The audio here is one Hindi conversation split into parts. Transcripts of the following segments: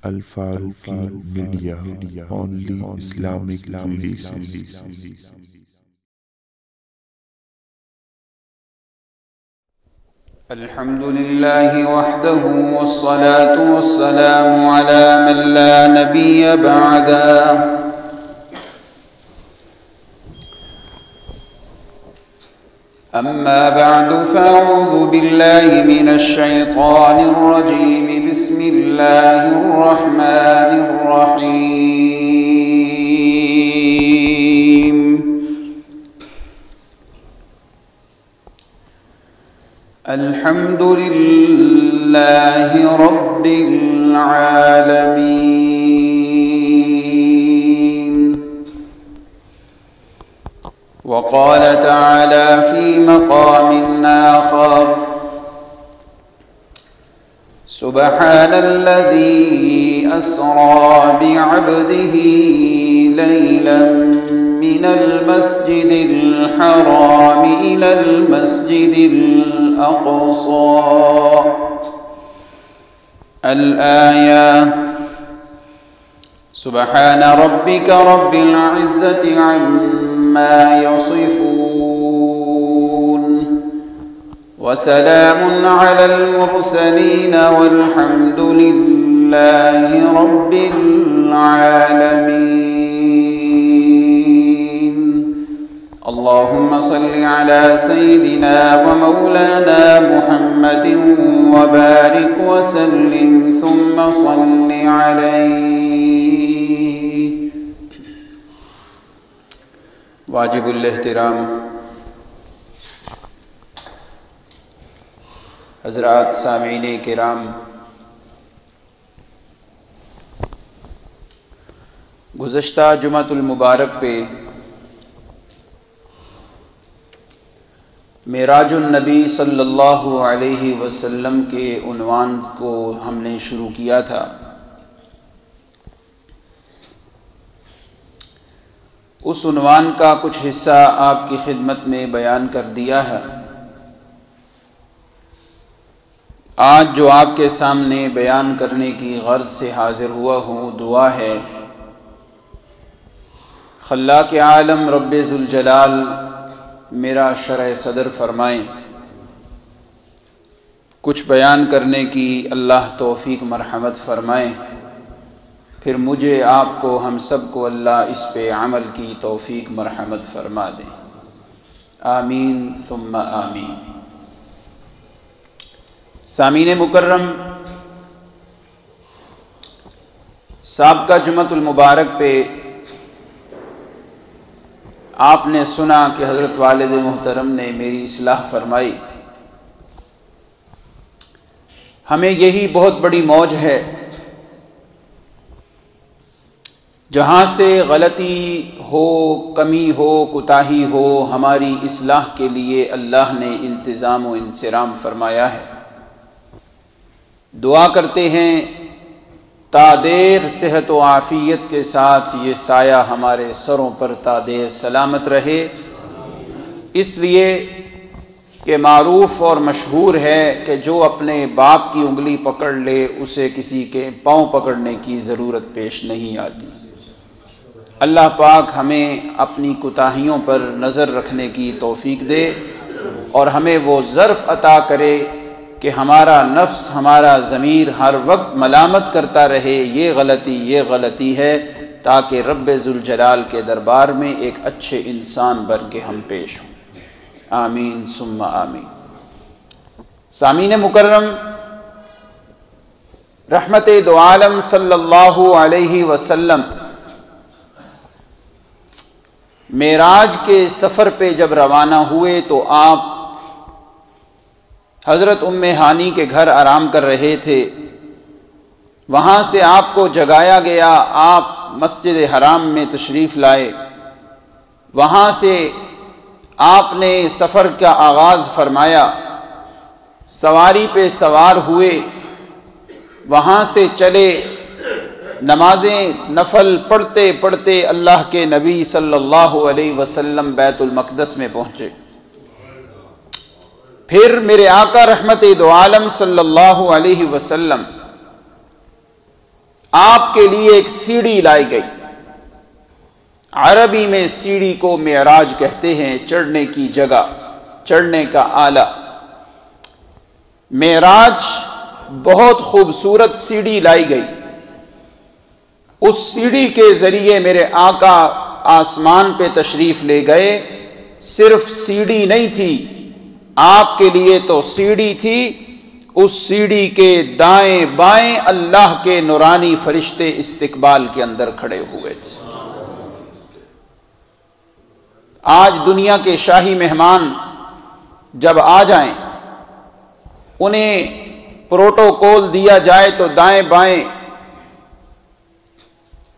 Al Faruqi Media, only Islamic releases. अल्हम्दुलिल्लाहि वहदहु वस्सलातु वस्सलामु अला मन ला नबिय्य बअदा। अम्मा बअदु फ़अऊज़ु बिल्लाहि मिनश शैतानिर रजीम। बिस्मिल्लाहिर रहमानिर रहीम। अल्हम्दुलिल्लाहि रब्बिल आलमीन। वक़ाल तआला फ़ी मक़ामिन आख़र सुब्हानल्लज़ी अस्रा बिअब्दिही लैलन मिनल मस्जिदिल हराम इलल मस्जिदिल अक़सा। अल-आया। सुब्हान रब्बिक रब्बिल इज़्ज़ति अम्मा यसिफ़ून वसलामुन अलल मुरसलीन वल्हम्दुलिल्लाहि रब्बिल आलमीन। अल्लाहुम्म सल्लि अला सय्यिदिना व मौलाना मुहम्मदिन व बारिक व सल्लिम सुम्मा सल्लि अलैहि। वाजिबुल एहतिराम हज़रात सामीने किराम, गुज़श्ता जुमातुल मुबारक पे मेराजुन नबी सल्लल्लाहु अलैहि वसल्लम के उन्वान को हमने शुरू किया था। उस उन्वान का कुछ हिस्सा आपकी खिदमत में बयान कर दिया है। आज जो आपके सामने बयान करने की गर्ज से हाजिर हुआ हूँ, दुआ है खल्लाक़ आलम रब्बे ज़ुल जलाल मेरा शरह सदर फरमाएँ। कुछ बयान करने की अल्लाह तौफ़ीक मरहमत फरमाएँ। फिर मुझे, आपको, हम सब को अल्लाह इस पे अमल की तौफ़ीक मरहमत फरमा दें। आमीन सुम्मा आमीन। सामीने मुकर्रम, साबका जुमातुल मुबारक पे आपने सुना कि हज़रत वालिद मोहतरम ने मेरी इस्लाह फरमाई। हमें यही बहुत बड़ी मौज है, जहाँ से गलती हो, कमी हो, कुताही हो, हमारी इस्लाह के लिए अल्लाह ने इंतज़ाम व इंसिराम फरमाया है। दुआ करते हैं तादेर सेहत व आफ़ियत के साथ ये साया हमारे सरों पर तादेर सलामत रहे। इसलिए कि मारूफ़ और मशहूर है कि जो अपने बाप की उंगली पकड़ ले उसे किसी के पाँव पकड़ने की ज़रूरत पेश नहीं आती। अल्लाह पाक हमें अपनी कुताहियों पर नज़र रखने की तौफ़ीक दे और हमें वो ज़र्फ़ अता करे कि हमारा नफ्स, हमारा ज़मीर हर वक्त मलामत करता रहे ये गलती है, ताकि रब्बे ज़ुल जलाल के दरबार में एक अच्छे इंसान बन के हम पेश हों। आमीन सुम्मा आमीन। सामीने मुकर्रम, रहमते दो आलम सल्लल्लाहु अलैहि वसल्लम मेराज के सफ़र पे जब रवाना हुए तो आप हज़रत उम्मे हानी के घर आराम कर रहे थे। वहाँ से आपको जगाया गया, आप मस्जिद हराम में तशरीफ़ लाए। वहाँ से आपने सफ़र का आगाज़ फरमाया, सवारी पे सवार हुए, वहाँ से चले, नमाज़ें नफल पढ़ते पढ़ते अल्लाह के नबी सल्लल्लाहु अलैहि वसल्लम बैतुल मक़दस में पहुँचे। फिर मेरे आका रहमत दो आलम सल्लल्लाहु अलैहि वसल्लम आपके लिए एक सीढ़ी लाई गई। अरबी में सीढ़ी को मेराज कहते हैं, चढ़ने की जगह, चढ़ने का आला। मेराज बहुत खूबसूरत सीढ़ी लाई गई। उस सीढ़ी के जरिए मेरे आका आसमान पे तशरीफ ले गए। सिर्फ सीढ़ी नहीं थी, आपके लिए तो सीढ़ी थी, उस सीढ़ी के दाएं बाएं अल्लाह के नूरानी फरिश्ते इस्तिकबाल के अंदर खड़े हुए थे। आज दुनिया के शाही मेहमान जब आ जाएं, उन्हें प्रोटोकॉल दिया जाए तो दाएं बाएं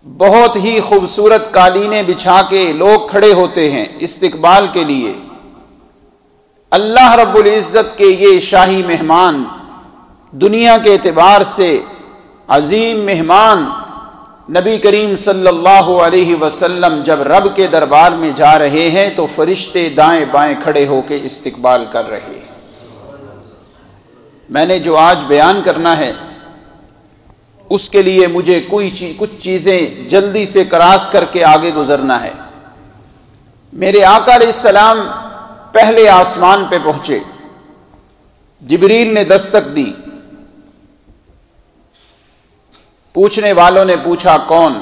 बहुत ही खूबसूरत कालीनें बिछा के लोग खड़े होते हैं इस्तिकबाल के लिए। अल्लाह रब्बुल इज़्ज़त के ये शाही मेहमान, दुनिया के एतबार से अजीम मेहमान, नबी करीम सल्लल्लाहु अलैहि वसल्लम जब रब के दरबार में जा रहे हैं तो फरिश्ते दाएं बाएं खड़े होकर इस्तिकबाल कर रहे हैं। मैंने जो आज बयान करना है उसके लिए मुझे कुछ चीज़ें जल्दी से क्रॉस करके आगे गुजरना है। मेरे आका अलैहिस्सलाम पहले आसमान पे पहुंचे, जिब्रील ने दस्तक दी। पूछने वालों ने पूछा कौन?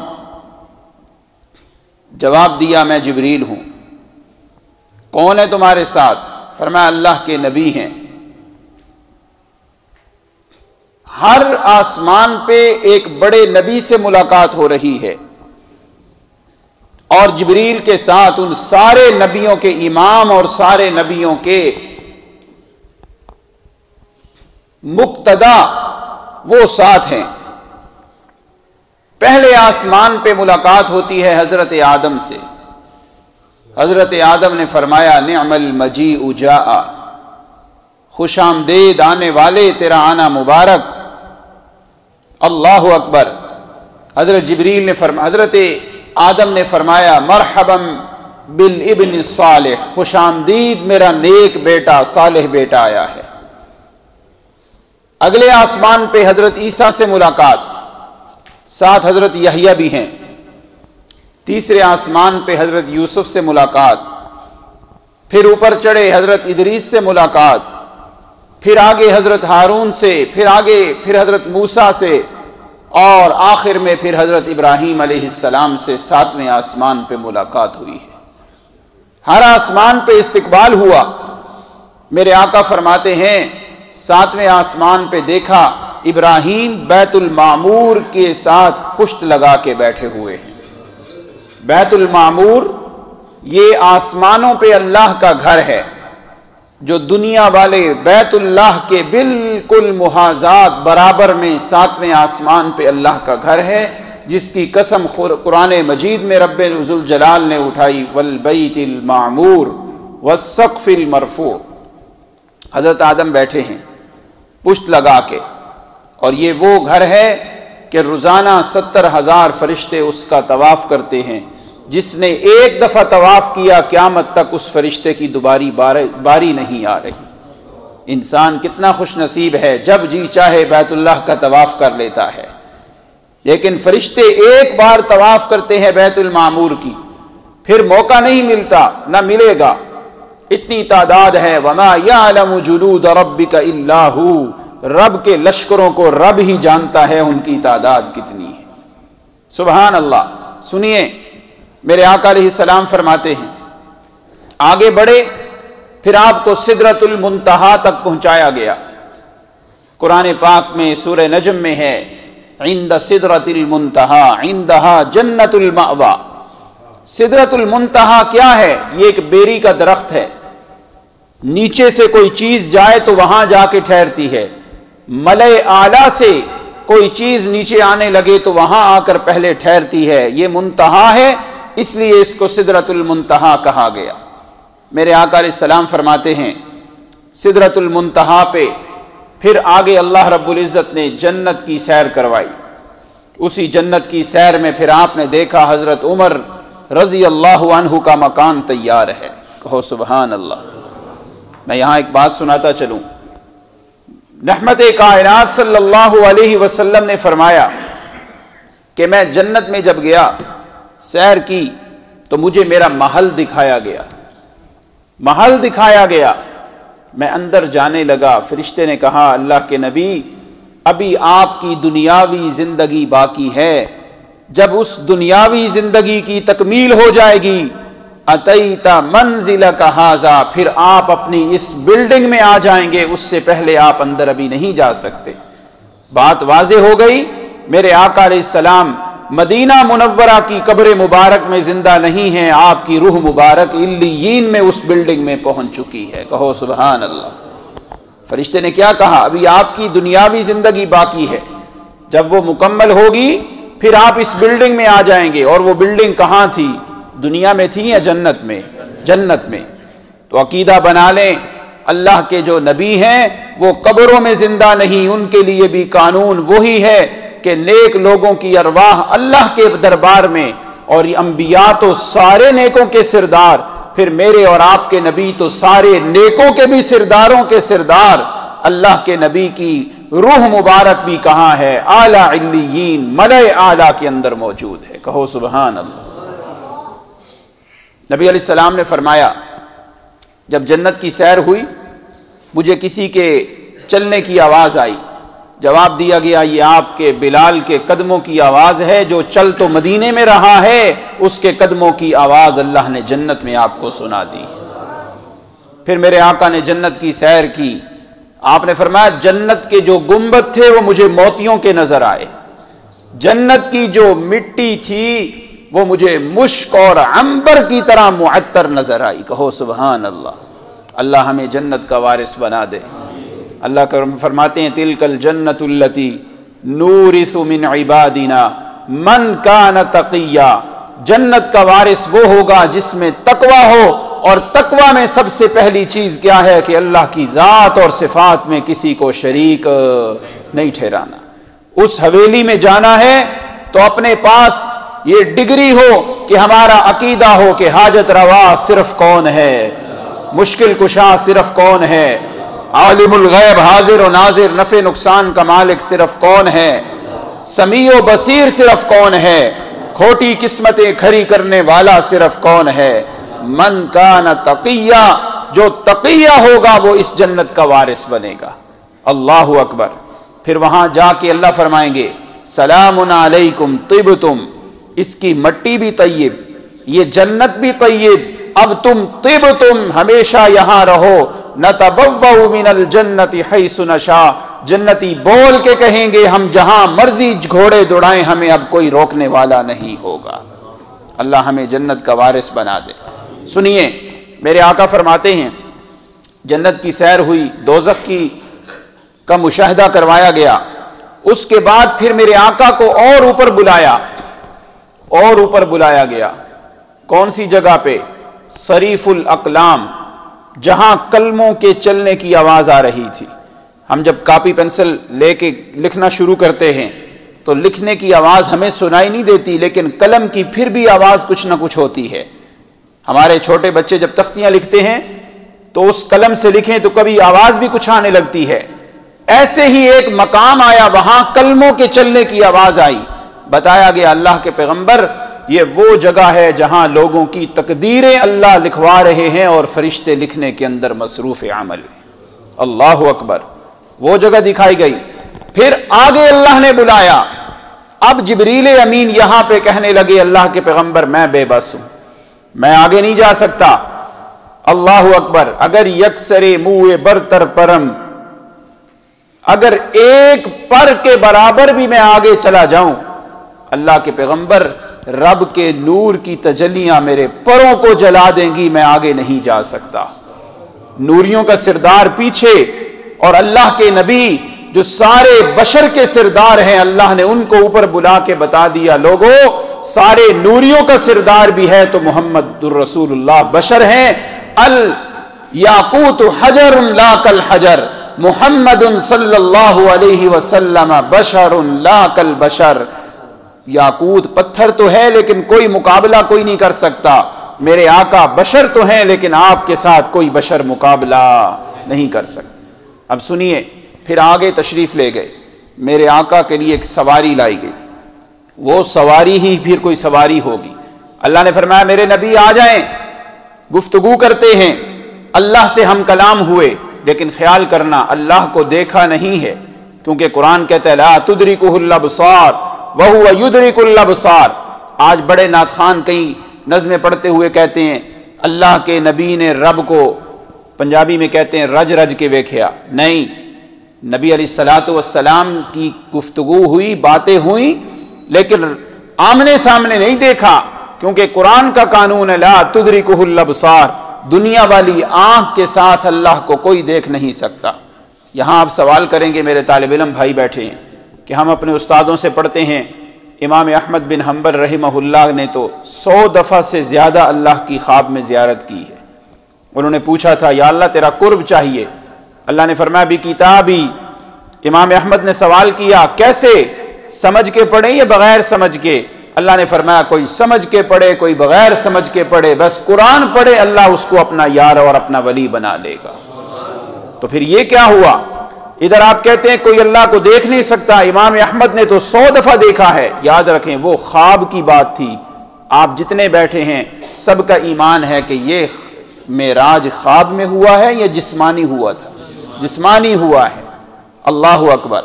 जवाब दिया मैं जिब्रील हूं। कौन है तुम्हारे साथ? फरमाया अल्लाह के नबी हैं। हर आसमान पे एक बड़े नबी से मुलाकात हो रही है और जिब्रील के साथ उन सारे नबियों के इमाम और सारे नबियों के मुक्तदा वो साथ हैं। पहले आसमान पे मुलाकात होती है हजरत आदम से। हजरत आदम ने फरमाया निअमल मजीउ जाआ, खुशामदेद आने वाले, तेरा आना मुबारक। अल्लाहु अकबर। हजरत जिब्रील ने हजरत आदम ने फरमाया मरहबम बिल इब्न सालेह, खुशामदीद मेरा नेक बेटा सालेह बेटा आया है। अगले आसमान पे हजरत ईसा से मुलाकात, साथ हजरत यहया भी हैं। तीसरे आसमान पे हजरत यूसुफ से मुलाकात, फिर ऊपर चढ़े हजरत इदरीस से मुलाकात, फिर आगे हजरत हारून से, फिर आगे फिर हजरत मूसा से और आखिर में फिर हजरत इब्राहीम अलैहिस्सलाम से सातवें आसमान पे मुलाकात हुई है। हर आसमान पे इस्तिकबाल हुआ। मेरे आका फरमाते हैं सातवें आसमान पे देखा इब्राहीम बैतुल मामूर के साथ पुश्त लगा के बैठे हुए हैं। बैतुल मामूर ये आसमानों पे अल्लाह का घर है, जो दुनिया वाले बैतुल्लाह के बिल्कुल मुहाजात बराबर में सातवें आसमान पे अल्लाह का घर है, जिसकी कसम कुरान मजीद में रब्बुल ज़ुल जलाल ने उठाई, वल बैतिल मामूर वस्सक़्फ़िल मरफ़ू। हज़रत आदम बैठे हैं पुश्त लगा के, और ये वो घर है कि रोज़ाना 70,000 फरिश्ते उसका तवाफ़ करते हैं। जिसने एक दफ़ा तवाफ़ किया क़यामत तक उस फरिश्ते की दोबारी बारी नहीं आ रही। इंसान कितना खुश नसीब है, जब जी चाहे बैतुल्लाह का तवाफ़ कर लेता है। लेकिन फरिश्ते एक बार तवाफ़ करते हैं बैतुल मामूर की, फिर मौका नहीं मिलता, ना मिलेगा। इतनी तादाद है। वमा यअलमु जुनूद रब्बिका इल्ला हू, रब के लश्करों को रब ही जानता है उनकी तादाद कितनी है। सुभान अल्लाह। सुनिए, मेरे आका अलैहिस्सलाम फरमाते हैं आगे बढ़े, फिर आपको सिदरतुल मुंतहा तक पहुंचाया गया। कुरान पाक में सूरह नजम में है इंद सिदरतिल मुंतहा इंदहा जन्नतुल मावा। सिदरतुल मुंतहा क्या है? ये एक बेरी का दरख्त है। नीचे से कोई चीज जाए तो वहां जाके ठहरती है। मलय आला से कोई चीज नीचे आने लगे तो वहां आकर पहले ठहरती है। ये मुंतहा है, इसलिए इसको सिदरतुल मुंतहा कहा गया। मेरे आका अलैहिस्सलाम फरमाते हैं सिदरतुल मुंतहा पे फिर आगे अल्लाह रब्बुल इज़्ज़त ने जन्नत की सैर करवाई। उसी जन्नत की सैर में फिर आपने देखा हजरत उमर रज़ी अल्लाहु अन्हु का मकान तैयार है। कहो सुभान अल्लाह। मैं यहां एक बात सुनाता चलूं। रहमत कायनात सल्लल्लाहु अलैहि वसल्लम ने फरमाया कि मैं जन्नत में जब गया, सैर की, तो मुझे मेरा महल दिखाया गया। महल दिखाया गया, मैं अंदर जाने लगा। फरिश्ते ने कहा, अल्लाह के नबी, अभी आपकी दुनियावी जिंदगी बाकी है। जब उस दुनियावी जिंदगी की तकमील हो जाएगी, अतईता मंजिला का हाजा, फिर आप अपनी इस बिल्डिंग में आ जाएंगे, उससे पहले आप अंदर अभी नहीं जा सकते। बात वाज़े हो गई। मेरे आका अलैहिस्सलाम मदीना मुनव्वरा की कब्र मुबारक में जिंदा नहीं है, आपकी रूह मुबारक इल्लियीन में उस बिल्डिंग में पहुंच चुकी है। कहो सुभान अल्लाह। फरिश्ते ने क्या कहा, अभी आपकी दुनियावी जिंदगी बाकी है, जब वो मुकम्मल होगी फिर आप इस बिल्डिंग में आ जाएंगे। और वो बिल्डिंग कहाँ थी? दुनिया में थी या जन्नत में? जन्नत में। तो अकीदा बना लें, अल्लाह के जो नबी हैं वो कब्रों में जिंदा नहीं, उनके लिए भी कानून वही है कि नेक लोगों की अरवाह अल्लाह के दरबार में, और ये अंबिया तो सारे नेकों के सिरदार, फिर मेरे और आपके नबी तो सारे नेकों के भी सिरदारों के सिरदार, अल्लाह के नबी की रूह मुबारक भी कहाँ है? आला इल्लियीन, मलए आला के अंदर मौजूद है। कहो सुभान अल्लाह। नबी अलैहिस्सलाम ने फरमाया, जब जन्नत की सैर हुई, मुझे किसी के चलने की आवाज़ आई। जवाब दिया गया, ये आपके बिलाल के कदमों की आवाज़ है, जो चल तो मदीने में रहा है, उसके कदमों की आवाज़ अल्लाह ने जन्नत में आपको सुना दी। फिर मेरे आका ने जन्नत की सैर की। आपने फरमाया, जन्नत के जो गुंबद थे वो मुझे मोतियों के नजर आए। जन्नत की जो मिट्टी थी वो मुझे मुश्क और अंबर की तरह मुअत्तर नजर आई। कहो सुभान अल्लाह। अल्लाह हमें जन्नत का वारिस बना दे। अल्लाह फरमाते हैं, तिलकल जन्नतुल्लती नूरिसु मिन इबादिना मन कान तकिया। जन्नत का वारिस वो होगा जिसमें तकवा हो, और तकवा में सबसे पहली चीज क्या है कि अल्लाह की जात और सिफात में किसी को शरीक नहीं ठहराना। उस हवेली में जाना है तो अपने पास ये डिग्री हो कि हमारा अकीदा हो कि हाजत रवा सिर्फ कौन है, मुश्किल कुशा सिर्फ कौन है, आलिमुल गैब हाजिर और नाजिर, नफे नुकसान का मालिक सिर्फ कौन है, समीओ बसीर सिर्फ कौन है, खोटी किस्मतें खरी करने वाला सिर्फ कौन है। मन कान तकिया, जो तकिया होगा वो इस जन्नत का वारिस बनेगा। अल्लाहु अकबर। फिर वहां जाके अल्लाह फरमाएंगे, सलामुन अलैकुम तिबतुम। इसकी मट्टी भी तय्यब, ये जन्नत भी तय्यब, अब तुम तिबतुम, हमेशा यहां रहो। नतबव्वउ मिनल जन्नति हैसु नशा। जन्नती बोल के कहेंगे, हम जहां मर्जी घोड़े दौड़ाएं, हमें अब कोई रोकने वाला नहीं होगा। अल्लाह हमें जन्नत का वारिस बना दे। सुनिए, मेरे आका फरमाते हैं, जन्नत की सैर हुई, दोज़ख की का मुशाहिदा करवाया गया। उसके बाद फिर मेरे आका को और ऊपर बुलाया, और ऊपर बुलाया गया। कौन सी जगह पे? सरीफुल अकलाम, जहां कलमों के चलने की आवाज आ रही थी। हम जब कॉपी पेंसिल लेके लिखना शुरू करते हैं तो लिखने की आवाज हमें सुनाई नहीं देती, लेकिन कलम की फिर भी आवाज कुछ ना कुछ होती है। हमारे छोटे बच्चे जब तख्तियां लिखते हैं तो उस कलम से लिखें तो कभी आवाज भी कुछ आने लगती है। ऐसे ही एक मकाम आया, वहां कलमों के चलने की आवाज आई। बताया गया, अल्लाह के पैगंबर, ये वो जगह है जहां लोगों की तकदीरें अल्लाह लिखवा रहे हैं और फरिश्ते लिखने के अंदर मसरूफ अमल। अल्लाहु अकबर। वो जगह दिखाई गई। फिर आगे अल्लाह ने बुलाया। अब जिब्रील अमीन यहां पे कहने लगे, अल्लाह के पैगंबर, मैं बेबस हूं, मैं आगे नहीं जा सकता। अल्लाहु अकबर। अगर यकसरे मुए बरतर परम, अगर एक पर के बराबर भी मैं आगे चला जाऊं, अल्लाह के पैगंबर, रब के नूर की तजल्लियां मेरे परों को जला देंगी, मैं आगे नहीं जा सकता। नूरियों का सिरदार पीछे, और अल्लाह के नबी जो सारे बशर के सिरदार हैं, अल्लाह ने उनको ऊपर बुला के बता दिया, लोगों, सारे नूरियों का सिरदार भी है तो मोहम्मदुर रसूलुल्लाह बशर हैं। अल याकूत हजरुन ला कल हजर, मुहम्मदुन सल्लल्लाहु अलैहि वसल्लम बशरुन ला कल बशर। याकूत पत्थर तो है लेकिन कोई मुकाबला कोई नहीं कर सकता। मेरे आका बशर तो हैं लेकिन आपके साथ कोई बशर मुकाबला नहीं कर सकते। अब सुनिए, फिर आगे तशरीफ ले गए, मेरे आका के लिए एक सवारी लाई गई, वो सवारी ही फिर कोई सवारी होगी। अल्लाह ने फरमाया मेरे नबी आ जाएं, गुफ्तगू करते हैं, अल्लाह से हम कलाम हुए, लेकिन ख्याल करना अल्लाह को देखा नहीं है, क्योंकि कुरान कहता है ला तुदरिकुहुल अबसार व हुवा युदरिकुल अबसार। आज बड़े नात खान कई नज़्में पढ़ते हुए कहते हैं अल्लाह के नबी ने रब को, पंजाबी में कहते हैं रज रज के वेख्या। नहीं, नबी अलैहिस्सलातु वस्सलाम की गुफ्तगू हुई, बातें हुई, लेकिन आमने सामने नहीं देखा, क्योंकि कुरान का कानून है ला तुदरिकुहुल अबसार, दुनिया वाली आंख के साथ अल्लाह को कोई देख नहीं सकता। यहां आप सवाल करेंगे, मेरे तालिब इल्म भाई बैठे हैं, कि हम अपने उस्तादों से पढ़ते हैं, इमाम अहमद बिन हम्बल रहमहुल्लाह ने तो 100 दफ़ा से ज़्यादा अल्लाह की ख्वाब में ज़ियारत की है। उन्होंने पूछा था या अल्लाह तेरा कुर्ब चाहिए, अल्लाह ने फरमाया भी किताबी। इमाम अहमद ने सवाल किया कैसे, समझ के पढ़े या बगैर समझ के? अल्लाह ने फरमाया कोई समझ के पढ़े कोई बगैर समझ के पढ़े, बस कुरान पढ़े, अल्लाह उसको अपना यार और अपना वली बना लेगा। तो फिर ये क्या हुआ? इधर आप कहते हैं कोई अल्लाह को देख नहीं सकता, इमाम अहमद ने तो 100 दफा देखा है। याद रखें वो ख्वाब की बात थी। आप जितने बैठे हैं सबका ईमान है कि ये मेराज ख्वाब में हुआ है या जिस्मानी हुआ था? जिस्मानी हुआ है। अल्लाह अकबर।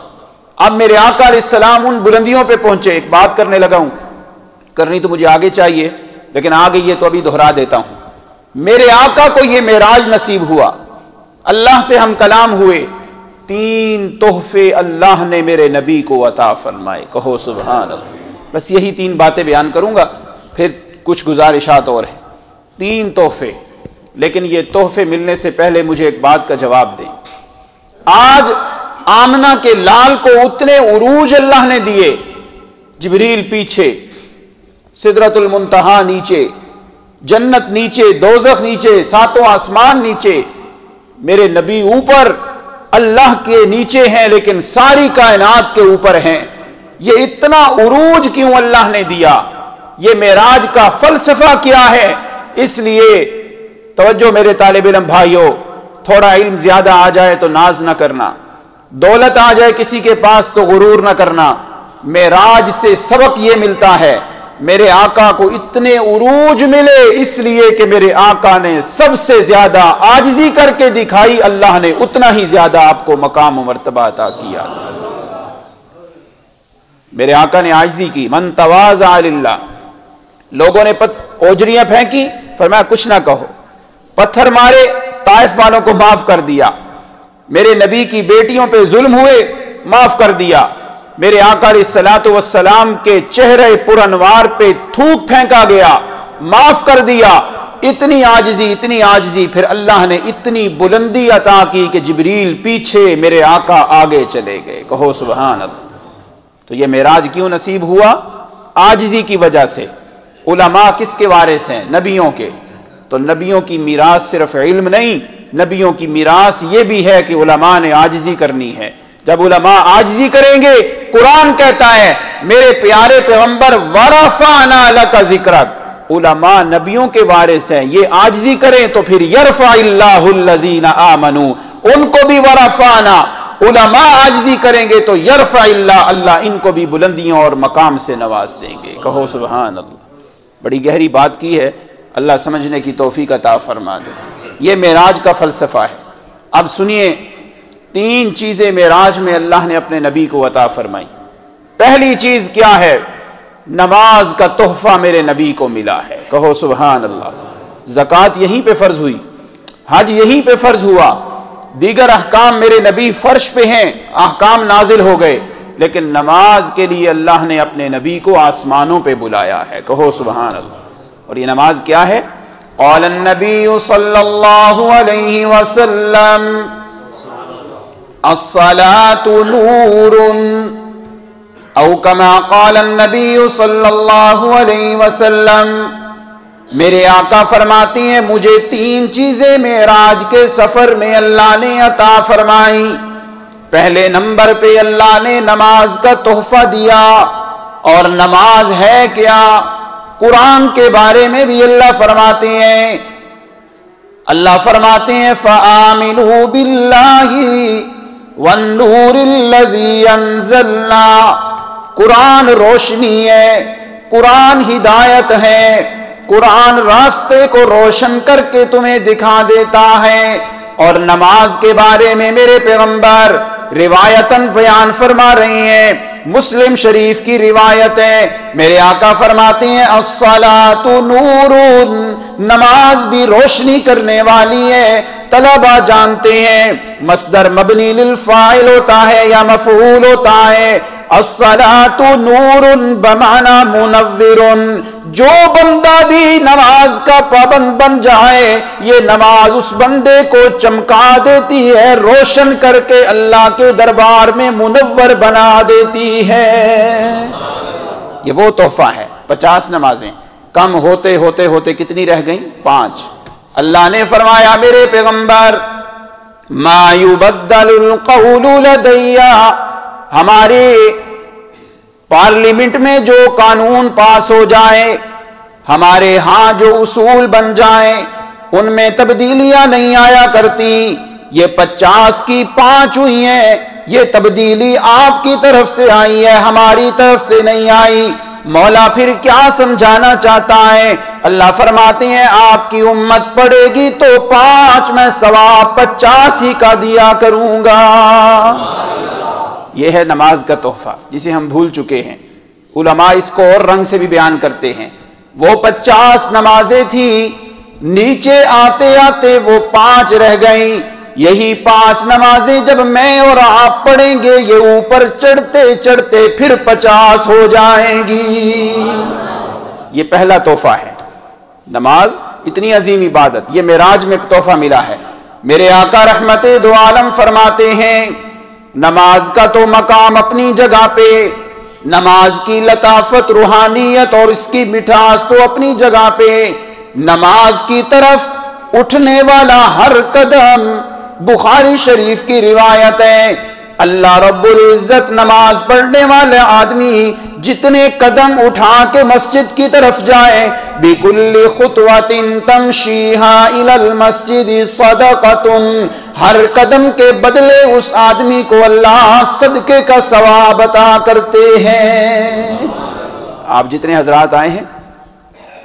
अब मेरे आका अलैहिस्सलाम उन बुलंदियों पे पहुंचे। एक बात करने लगा हूं, करनी तो मुझे आगे चाहिए लेकिन आ गई है तो अभी दोहरा देता हूं। मेरे आका को ये मेराज नसीब हुआ, अल्लाह से हम कलाम हुए, 3 तोहफे अल्लाह ने मेरे नबी को अता फरमाए। कहो सुभान अल्लाह। बस यही 3 बातें बयान करूंगा, फिर कुछ गुजारिशात और हैं। 3 तोहफे, लेकिन ये तोहफे मिलने से पहले मुझे एक बात का जवाब दें। आज आमना के लाल को उतने उरूज अल्लाह ने दिए, जिब्रील पीछे, सिदरतुल मुंतहा नीचे, जन्नत नीचे, दोज़ख नीचे, 7वां आसमान नीचे, मेरे नबी ऊपर, अल्लाह के नीचे हैं लेकिन सारी कायनात के ऊपर हैं। ये इतना उरूज क्यों अल्लाह ने दिया? ये मेराज का फलसफा क्या है? इसलिए तवज्जो मेरे तालिब इल्म भाइयों, थोड़ा इल्म ज्यादा आ जाए तो नाज न करना, दौलत आ जाए किसी के पास तो गुरूर न करना। मेराज से सबक ये मिलता है, मेरे आका को इतने उरूज मिले इसलिए कि मेरे आका ने सबसे ज्यादा आजिज़ी करके दिखाई, अल्लाह ने उतना ही ज्यादा आपको मकाम और मर्तबा अता किया। मेरे आका ने आजिज़ी की, मन तवाज़ा लिल्लाह। लोगों ने ओजरियां फेंकी, फरमाया कुछ ना कहो, पत्थर मारे, ताइफ वालों को माफ कर दिया, मेरे नबी की बेटियों पे जुल्म हुए, माफ कर दिया, मेरे आका अलैहिस्सलातु वस्सलाम के चेहरे पुरनवार पे थूक फेंका गया, माफ कर दिया। इतनी आजिज़ी, फिर अल्लाह ने इतनी बुलंदी अता की कि जिब्रील पीछे, मेरे आका आगे चले गए। कहो सुभान अल्लाह। तो ये मेराज क्यों नसीब हुआ? आजिज़ी की वजह से। उलमा किसके वारिस हैं? नबियों के। तो नबियों की मीरास सिर्फ इल्म नहीं, नबियों की मीरास ये भी है कि उलमा ने आजिज़ी करनी है। जब उलमा आजिज़ी करेंगे, कुरान कहता है मेरे प्यारे पैगंबर वरफ़अना लका ज़िक्रक, उलमा नबियों के वारिस हैं, ये आजिज़ी करें तो फिर यरफ़अल्लाहुल्लज़ीना आमनू, उनको भी वरफ़अना, उलमा आजिज़ी करेंगे तो यरफ़अल्लाह, अल्लाह इनको भी बुलंदियों और मकाम से नवाज देंगे। कहो सुभान अल्लाह। बड़ी गहरी बात की है, अल्लाह समझने की तौफीक अता फरमा दे। ये मेराज का फ़लसफ़ा है। अब सुनिए, 3 चीज़ें मेराज में अल्लाह ने अपने नबी को अता फरमाई। पहली चीज़ क्या है? नमाज का तोहफा मेरे नबी को मिला है। कहो सुभान अल्लाह। ज़कात यहीं पे फ़र्ज हुई, हज यहीं पे फ़र्ज हुआ, दीगर अहकाम मेरे नबी फ़र्श पे हैं, अहकाम नाजिल हो गए, लेकिन नमाज के लिए अल्लाह ने अपने नबी को आसमानों पे बुलाया है। कहो सुभान अल्लाह। और ये नमाज क्या है? क़ालन नबी सल्लल्लाहु अलैहि वसल्लम अस्सलातु नूरुन, औ कमा क़ालन नबी सल्लल्लाहु अलैहि वसल्लम। मेरे आका फरमाती हैं मुझे 3 चीजें मेराज के सफर में अल्लाह ने अता फरमाई। पहले नंबर पे अल्लाह ने नमाज का तोहफा दिया। और नमाज है क्या? कुरान के बारे में भी अल्लाह फरमाते हैं फ़आमिनू बिल्लाहि वन्नूरिल्लज़ी अंज़लना। कुरान रोशनी है, कुरान हिदायत है, कुरान रास्ते को रोशन करके तुम्हें दिखा देता है। और नमाज के बारे में मेरे पैगंबर रिवायतन बयान फरमा रहे हैं, मुस्लिम शरीफ की रिवायत है, मेरे आका फरमाते हैं अस्सलातु नूरुन, नमाज भी रोशनी करने वाली है। तलबा जानते हैं मसदर मबनी लिल फाइल होता है या मफऊल होता है। अस्सलातु नूरुन बमाना मुनव्विरुन, जो बंदा भी नमाज का पाबंद बन जाए, ये नमाज उस बंदे को चमका देती है, रोशन करके अल्लाह के दरबार में मुनव्वर बना देती है। ये वो तोहफा है। 50 नमाजें कम होते होते होते कितनी रह गई? 5। अल्लाह ने फरमाया मेरे पैगंबर मा युबद्दलुल क़ौलु लदैया, हमारे पार्लियामेंट में जो कानून पास हो जाए, हमारे यहाँ जो उसूल बन जाए, उनमें तब्दीलियां नहीं आया करती। ये 50 की 5 हुई हैं, ये तब्दीली आपकी तरफ से आई है, हमारी तरफ से नहीं आई। मौला फिर क्या समझाना चाहता है? अल्लाह फरमाते हैं आपकी उम्मत पढ़ेगी तो 5 मैं सवाब 50 ही का दिया करूंगा। यह है नमाज का तोहफा जिसे हम भूल चुके हैं। उलमा इसको और रंग से भी बयान करते हैं। वो 50 नमाजें थी, नीचे आते आते वो 5 रह गई। यही 5 नमाजें जब मैं और आप पढ़ेंगे, ये ऊपर चढ़ते चढ़ते फिर 50 हो जाएंगी। ये पहला तोहफा है नमाज, इतनी अजीम इबादत, ये मेराज में तोहफा मिला है। मेरे आका रहमते दो आलम फरमाते हैं नमाज का तो मकाम अपनी जगह पे, नमाज की लताफत रूहानियत और इसकी मिठास तो अपनी जगह पे, नमाज की तरफ उठने वाला हर कदम, बुखारी शरीफ की रिवायत है अल्लाह रब्बुल इज्जत नमाज पढ़ने वाले आदमी जितने कदम उठा के मस्जिद की तरफ जाए, बिकुल्ली खुतवतिन तमशीहा इलल मस्जिद सदक़तुन, हर कदम के बदले उस आदमी को अल्लाह सदके का सवाब अता करते हैं। आप जितने हजरात आए हैं,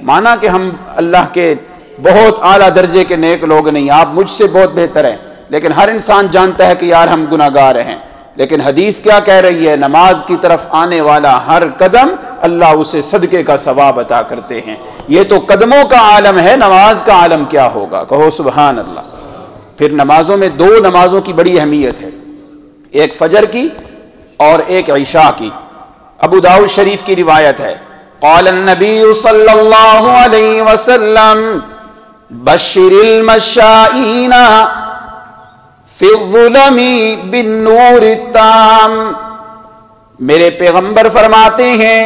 माना कि हम अल्लाह के बहुत आला दर्जे के नेक लोग नहीं, आप मुझसे बहुत बेहतर हैं, लेकिन हर इंसान जानता है कि यार हम गुनाहगार हैं। लेकिन हदीस क्या कह रही है? नमाज की तरफ आने वाला हर कदम अल्लाह उसे सदके का सवाब अता करते हैं। ये तो कदमों का आलम है, नमाज का आलम क्या होगा? कहो सुभान अल्लाह। फिर नमाजों में 2 नमाजों की बड़ी अहमियत है, एक फजर की और एक इशा की। अबू दाऊद शरीफ की रिवायत है क़ाल नबी सल्लल्लाहु अलैहि वसल्लम बश्शिरिल मशाईना फिज़्ज़ुलमी बिन्नूर ताम, मेरे पैगंबर फरमाते हैं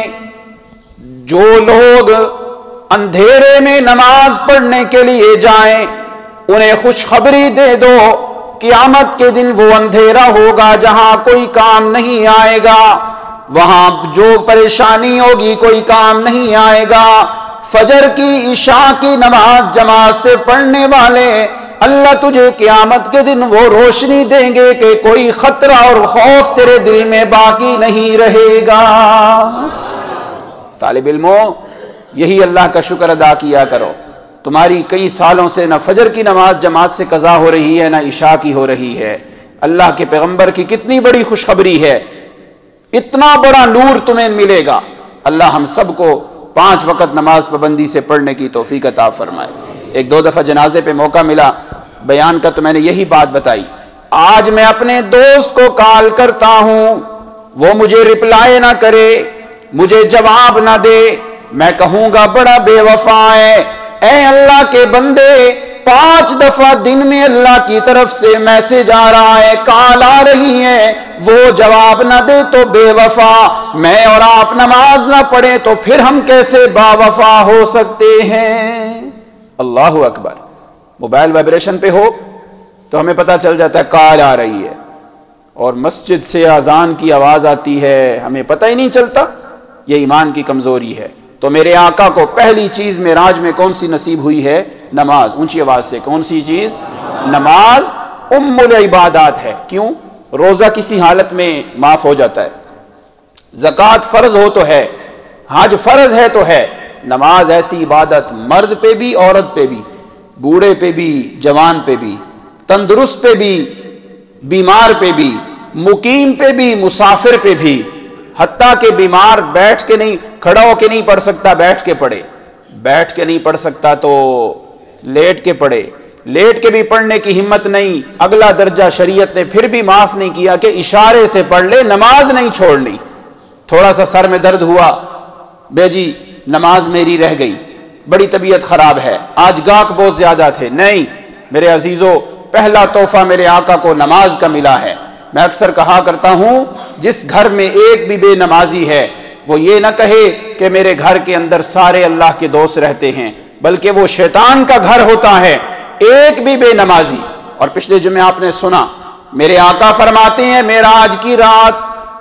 जो लोग अंधेरे में नमाज पढ़ने के लिए जाएं, उन्हें खुशखबरी दे दो क़यामत के दिन वो अंधेरा होगा जहां कोई काम नहीं आएगा, वहां जो परेशानी होगी कोई काम नहीं आएगा। फजर की इशा की नमाज जमात से पढ़ने वाले अल्लाह तुझे क़यामत के दिन वो रोशनी देंगे कि कोई खतरा और खौफ तेरे दिल में बाकी नहीं रहेगा। तालिब इल्मो, यही अल्लाह का शुक्र अदा किया करो। तुम्हारी कई सालों से ना फजर की नमाज जमात से कज़ा हो रही है, ना इशा की हो रही है। अल्लाह के पैगंबर की कितनी बड़ी खुशखबरी है, इतना बड़ा नूर तुम्हें मिलेगा। अल्लाह हम सबको 5 वक़्त नमाज पाबंदी से पढ़ने की तौफीक अता फरमाए। 1-2 दफ़ा जनाजे पे मौका मिला बयान का, तो मैंने यही बात बताई। आज मैं अपने दोस्त को कॉल करता हूं, वो मुझे रिप्लाई ना करे, मुझे जवाब ना दे, मैं कहूंगा बड़ा बेवफा है। ऐ अल्लाह के बंदे, 5 दफा दिन में अल्लाह की तरफ से मैसेज आ रहा है, कॉल आ रही है, वो जवाब ना दे तो बेवफा। मैं और आप नमाज ना पढ़े तो फिर हम कैसे बावफा हो सकते हैं? अल्लाहु अकबर। मोबाइल वाइब्रेशन पे हो तो हमें पता चल जाता है कॉल आ रही है, और मस्जिद से अजान की आवाज़ आती है, हमें पता ही नहीं चलता। ये ईमान की कमज़ोरी है। तो मेरे आका को पहली चीज मेराज में कौन सी नसीब हुई है? नमाज। ऊंची आवाज से, कौन सी चीज? नमाज उम्मुल इबादात है। क्यों? रोजा किसी हालत में माफ हो जाता है, ज़कात फर्ज हो तो है, हज फर्ज है तो है, नमाज ऐसी इबादत मर्द पे भी औरत पे भी, बूढ़े पे भी जवान पे भी, तंदुरुस्त पे भी बीमार पे भी, मुकीम पे भी मुसाफिर पे भी, हत्ता के बीमार बैठ के नहीं, खड़ा होके नहीं पढ़ सकता, बैठ के पढ़े, बैठ के नहीं पढ़ सकता तो लेट के पढ़े, लेट के भी पढ़ने की हिम्मत नहीं, अगला दर्जा शरीयत ने फिर भी माफ नहीं किया कि इशारे से पढ़ ले, नमाज नहीं छोड़नी। थोड़ा सा सर में दर्द हुआ, बेजी नमाज मेरी रह गई, बड़ी तबीयत खराब है, आज गाहक बहुत ज्यादा थे, नहीं मेरे अजीजों, पहला तोहफा मेरे आका को नमाज का मिला है। मैं अक्सर कहा करता हूं, जिस घर में एक भी बेनमाजी है वो ये ना कहे कि मेरे घर के अंदर सारे अल्लाह के दोस्त रहते हैं, बल्कि वो शैतान का घर होता है एक भी बेनमाजी। और पिछले जुमे आपने सुना, मेरे आका फरमाते हैं, मेराज की रात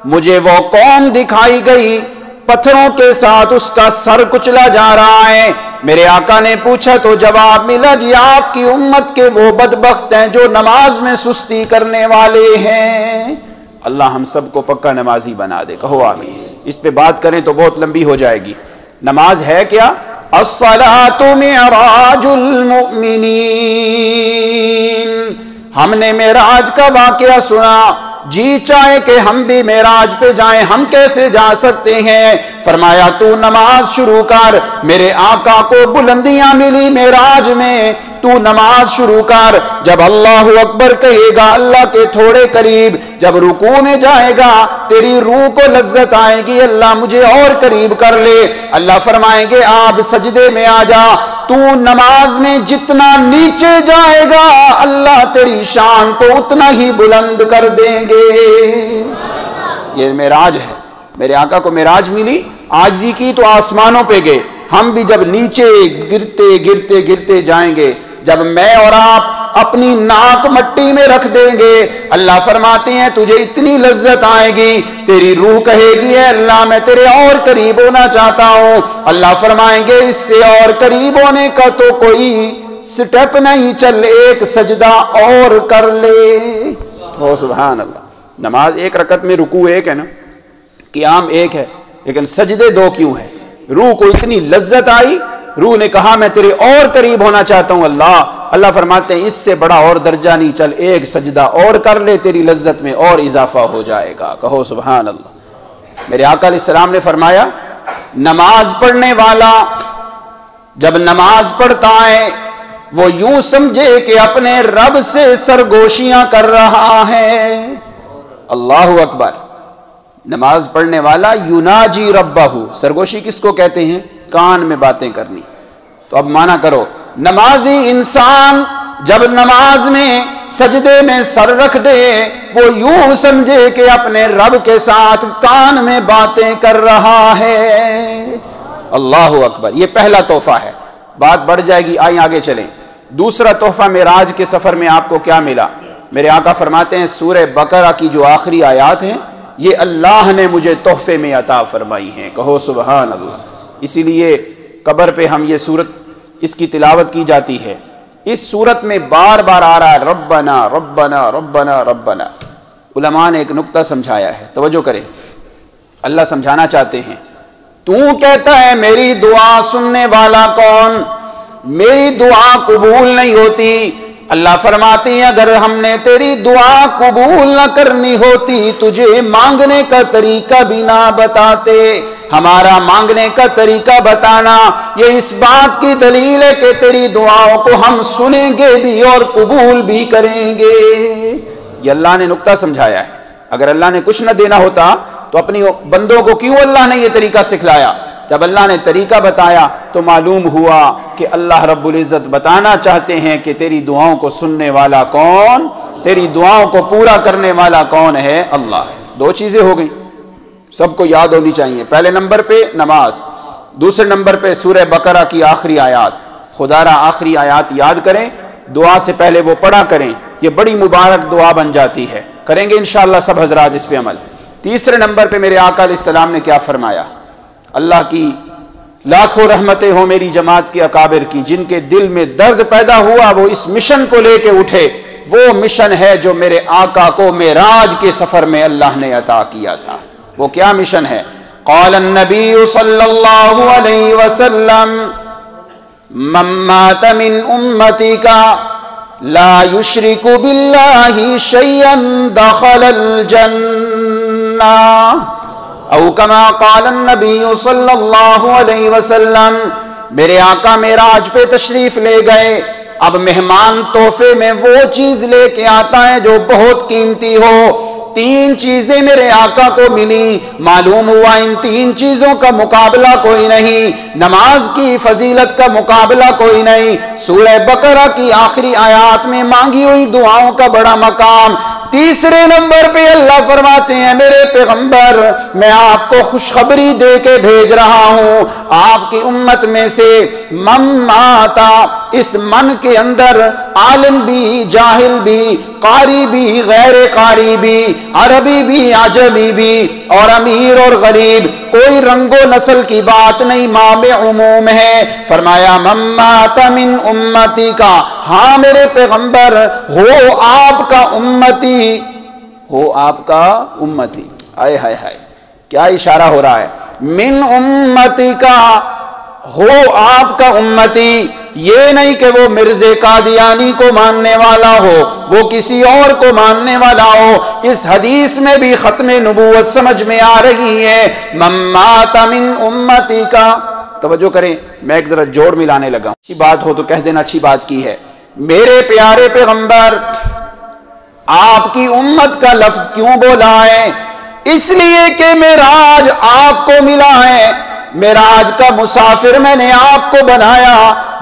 मुझे वो कौम दिखाई गई, पत्थरों के साथ उसका सर कुचला जा रहा है। मेरे आका ने पूछा तो जवाब मिला, जी आपकी उम्मत के वो बदबख्त हैं जो नमाज में सुस्ती करने वाले हैं। अल्लाह हम सबको पक्का नमाजी बना दे, कहो आमीन। इस पे बात करें तो बहुत लंबी हो जाएगी। नमाज है क्या? अस्सलातु मिअराजुल मुमिनीन। हमने मेराज का वाकया सुना, जी चाहे कि हम भी मेराज पे जाएं, हम कैसे जा सकते हैं? फरमाया तू नमाज शुरू कर। मेरे आका को बुलंदियां मिली मेराज में, तू नमाज शुरू कर। जब अल्लाहु अकबर कहेगा, अल्लाह के थोड़े करीब, जब रुकू में जाएगा तेरी रूह को लज्जत आएगी, अल्लाह मुझे और करीब कर ले। अल्लाह फरमाएंगे आप सजदे में आ जा। तू नमाज में जितना नीचे जाएगा अल्लाह तेरी शान को उतना ही बुलंद कर देंगे। ये मेराज है। मेरे आका को मेराज मिली, आजी की तो आसमानों पे गए। हम भी जब नीचे गिरते गिरते गिरते जाएंगे, जब मैं और आप अपनी नाक मट्टी में रख देंगे, अल्लाह फरमाते हैं तुझे इतनी लज्जत आएगी, तेरी रूह कहेगी अल्लाह मैं तेरे और करीब होना चाहता हूं। अल्लाह फरमाएंगे इससे और करीब होने का तो कोई स्टेप नहीं, चल एक सजदा और कर ले। ओ सुभान अल्लाह। नमाज एक रकत में रुकू एक है ना, क़ियाम एक है, लेकिन सजदे दो क्यों है? रूह को इतनी लज्जत आई, रूह ने कहा मैं तेरे और करीब होना चाहता हूं अल्लाह। अल्लाह फरमाते हैं इससे बड़ा और दर्जा नहीं, चल एक सजदा और कर ले, तेरी लज्जत में और इजाफा हो जाएगा। कहो सुभान अल्लाह। मेरे आका अलैहिस्सलाम ने फरमाया, नमाज पढ़ने वाला जब नमाज पढ़ता है वो यूं समझे कि अपने रब से सरगोशियां कर रहा है। अल्लाहु अकबर। नमाज पढ़ने वाला युनाजी रब्बाहु, सरगोशी किसको कहते हैं? कान में बातें करनी। तो अब माना करो, नमाजी इंसान जब नमाज में सजदे में सर रख दे वो यूं समझे कि अपने रब के साथ कान में बातें कर रहा है। अल्लाहु अकबर। ये पहला तोहफा है। बात बढ़ जाएगी, आइए आगे चलें। दूसरा तोहफा मेराज के सफर में आपको क्या मिला? मेरे आका फरमाते हैं सूरह बकरा की जो आखिरी आयात हैं ये अल्लाह ने मुझे तोहफे में अता फरमाई हैं। कहो सुभान अल्लाह। इसीलिए कब्र पे हम ये सूरत इसकी तिलावत की जाती है। इस सूरत में बार बार आ रहा है रब्बना रब्बना रब्बना रब्बना। उलमा ने एक नुक्ता समझाया है, तवज्जो करें। अल्लाह समझाना चाहते हैं, तू कहता है मेरी दुआ सुनने वाला कौन? मेरी दुआ कबूल नहीं होती। अल्लाह फरमाती है अगर हमने तेरी दुआ कबूल न करनी होती तुझे मांगने का तरीका भी ना बताते। हमारा मांगने का तरीका बताना ये इस बात की दलील है कि तेरी दुआओं को हम सुनेंगे भी और कबूल भी करेंगे। ये अल्लाह ने नुक्ता समझाया है। अगर अल्लाह ने कुछ न देना होता तो अपनी बंदों को क्यों अल्लाह ने ये तरीका सिखलाया? जब अल्लाह ने तरीका बताया तो मालूम हुआ कि अल्लाह रब्बुल इज़्ज़त बताना चाहते हैं कि तेरी दुआओं को सुनने वाला कौन, तेरी दुआओं को पूरा करने वाला कौन है? अल्लाह है। दो चीज़ें हो गई, सबको याद होनी चाहिए। पहले नंबर पे नमाज, दूसरे नंबर पे सूरह बकरा की आखिरी आयात। खुदारा आखिरी आयात याद करें, दुआ से पहले वो पढ़ा करें, ये बड़ी मुबारक दुआ बन जाती है। करेंगे इंशाअल्लाह सब हजरात इस पे अमल। तीसरे नंबर पे मेरे आका अलैहिस्सलाम ने क्या फरमाया? अल्लाह की लाखों रहमतें हो मेरी जमात के अकाबिर की, जिनके दिल में दर्द पैदा हुआ वो इस मिशन को लेके उठे। वो मिशन है जो मेरे आका को मेराज के सफर में अल्लाह ने अता किया था। वो क्या मिशन है? क़ाल नबी सल्लल्लाहु अलैहि वसल्लम मन मात मिन उम्मती का ला युश्रिकु बिल्लाहि शय्यन दखलल जन्ना औ कमा क़ाल नबी सल्लल्लाहु अलैहि वसल्लम। मेरे आका मेराज पे तशरीफ ले गए। अब मेहमान तोहफे में वो चीज लेके आता है जो बहुत कीमती हो। तीन चीजें मेरे आका को मिली। मालूम हुआ इन तीन चीजों का मुकाबला कोई नहीं, नमाज की फजीलत का मुकाबला कोई नहीं, सूरह बकरा की आखिरी आयत में मांगी हुई दुआओं का बड़ा मकाम। तीसरे नंबर पे अल्लाह फरमाते हैं मेरे पैगंबर मैं आपको खुशखबरी दे के भेज रहा हूं, आपकी उम्मत में से मन माता, इस मन के अंदर आलिम भी, जाहिल भी, कारी भी, गैर कारी भी, अरबी भी, आजमी भी, और अमीर और गरीब, कोई रंगो नस्ल की बात नहीं, मामे उमूम है। फरमाया मन माता मिन उम्मती का, हाँ मेरे पैगंबर हो आपका उम्मती, हो आपका उम्मती। आए हाय हाय, क्या इशारा हो रहा है? मिन उम्मती का, हो आपका उम्मती। ये नहीं कि वो मिर्जे कादियानी को मानने वाला हो, वो किसी और को मानने वाला हो। इस हदीस में भी खत्मे नबूवत समझ में आ रही है। मम्माता मिन उम्मती का, तवज्जो करें, मैं एक जरा जोड़ मिलाने लगा। अच्छी बात हो तो कह देना अच्छी बात की है। मेरे प्यारे पैगंबर आपकी उम्मत का लफ्ज क्यों बोला है? इसलिए कि मेराज आपको मिला है। मेराज का मुसाफिर मैंने आपको बनाया।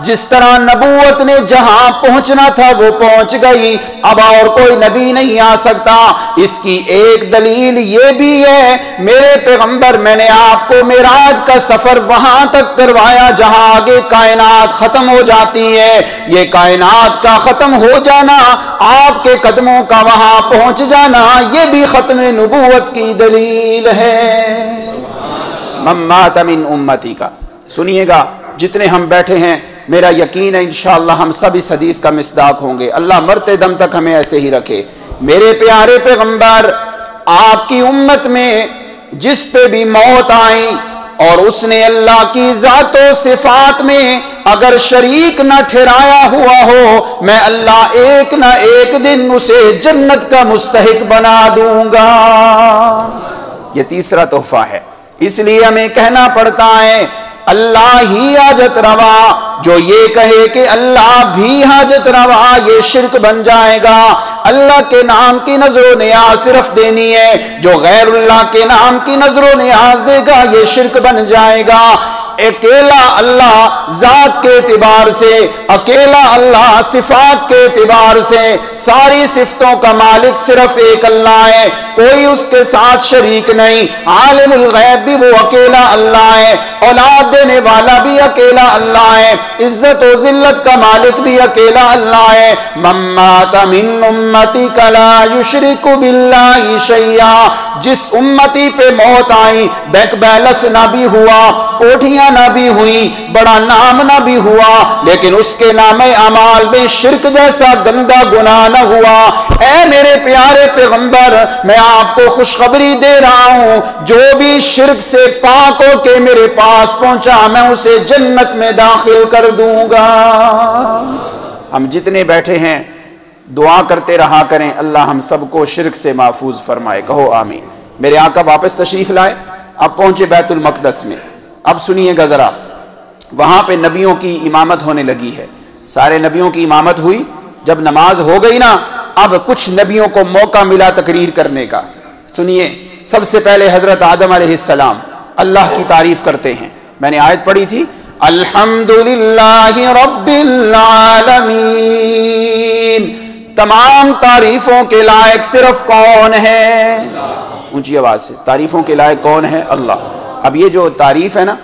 जिस तरह नबूवत ने जहां पहुंचना था वो पहुंच गई, अब और कोई नबी नहीं आ सकता। इसकी एक दलील ये भी है मेरे पैगंबर मैंने आपको मेराज का सफर वहां तक करवाया जहां आगे कायनात खत्म हो जाती है। ये कायनात का खत्म हो जाना, आपके कदमों का वहां पहुंच जाना, ये भी खत्म नबूवत की दलील है। मम्मात मिन उम्मती का, सुनिएगा जितने हम बैठे हैं, मेरा यकीन है इंशाअल्लाह हम सब इस हदीस का मिस्दाक होंगे। अल्लाह मरते दम तक हमें ऐसे ही रखे। मेरे प्यारे पैगंबर आपकी उम्मत में जिस पे भी मौत आई और उसने अल्लाह की ज़ातो सिफात में अगर शरीक न ठहराया हुआ हो, मैं अल्लाह एक न एक दिन उसे जन्नत का मुस्तहिक बना दूंगा। ये तीसरा तोहफा है। इसलिए हमें कहना पड़ता है अल्लाह ही हाजत रवा। जो ये कहे कि अल्लाह भी हाजत रवा, ये शिरक बन जाएगा। अल्लाह के नाम की नजरो नियाज सिर्फ देनी है। जो गैरुल्लाह के नाम की नजरो नियाज देगा, ये शिरक बन जाएगा। अकेला अल्लाह जात के एतबार से, अकेला अल्लाह सिफात के एतबार से, सारी सिफतों का मालिक सिर्फ एक अल्लाह है, कोई उसके साथ शरीक नहीं। आलिमुल गैब भी वो अकेला अल्लाह है, औलाद देने वाला भी अकेला अल्लाह है, इज्जत और जिल्लत का मालिक भी अकेला अल्लाह है। मम्माता मिन उम्मती कला युशरिकु बिल्लाहि शैया, जिस उम्मती पे मौत आई, बैंक बैलेंस ना भी हुआ, कोठियां ना भी हुई, बड़ा नाम ना भी हुआ, लेकिन उसके नामे अमाल में शिरक जैसा गंदा गुनाह न हुआ। ऐ मेरे प्यारे पैगंबर मैं आपको खुशखबरी दे रहा हूं, जो भी शिरक से पाक हो के मेरे पास पहुंचा मैं उसे जन्नत में दाखिल कर दूंगा। हम जितने बैठे हैं दुआ करते रहा करें, अल्लाह हम सबको शिरक से महफूज फरमाए। कहो आमीन। मेरे आका वापस तशरीफ लाए, अब पहुंचे बैतुल मक़दस में। अब सुनिएगा जरा, वहां पे नबियों की इमामत होने लगी है। सारे नबियों की इमामत हुई। जब नमाज हो गई ना, अब कुछ नबियों को मौका मिला तकरीर करने का। सुनिए, सबसे पहले हजरत आदम अलैहिस्सलाम अल्लाह की तारीफ करते हैं। मैंने आयत पढ़ी थी, अल्हम्दुलिल्लाहि रब्बिल आलमीन, तमाम तारीफों के लायक सिर्फ कौन है? ऊंची आवाज से, तारीफों के लायक कौन है? अल्लाह। अब ये जो तारीफ है ना,